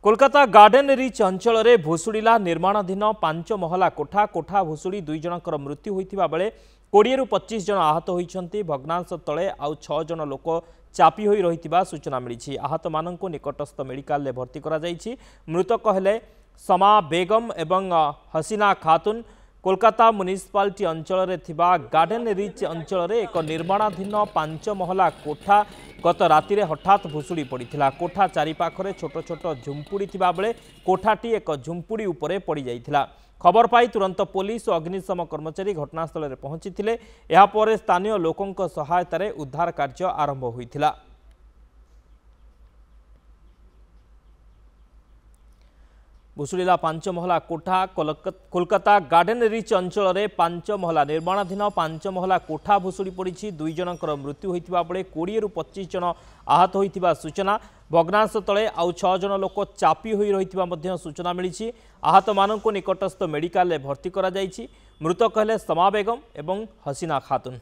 Kolkata garden rich अंचल में भुशुड़ा निर्माणाधीन 5 महला कोठा कोठा भुशुड़ी 2 जनकर मृत्यु होता बेले 20 ରୁ 25 जन आहत होती भग्नांश तले आउ 6 जन लोक चापी हो रही सूचना मिली। आहत मानक निकटस्थ मेडिकल भर्ती करा जायछि। मृतक हेले समा बेगम एवं हसीना खातून। कोलकाता म्युनिसिपालिटी अंचल में थिबा गार्डेन रिच अंचल में एक निर्माणाधीन 5 महला कोठा गत राति हठात भुशुड़ी पड़ा। कोठा चारिपाखरे छोट छोट झुंपुड़ी थिबा बेले कोठाटी एक झुंपुड़ी उपरे पड़ जाइथिला। खबर पाई तुरंत पुलिस और अग्निशम कर्मचारी घटनास्थल में पहुंची। यापर स्थानीय लोकों सहायतार उद्धार कार्य आरंभ होइथिला। भुशुड़ा 5 महला कोठा कोलकाता गार्डेन रिच अंचल में 5 महला निर्माणाधीन 5 महला कोठा भुशुड़ी पड़ी। 2 जनकर मृत्यु होता बेले 20 ରୁ 25 जन आहत होता सूचना। भग्नांश तले आउ 6 जन लोक चापी हो रही सूचना मिली। आहत मानक निकटस्थ मेडिकल भर्ती करा जायछि। मृतक हेले समा बेगम एवं हसीना खातून।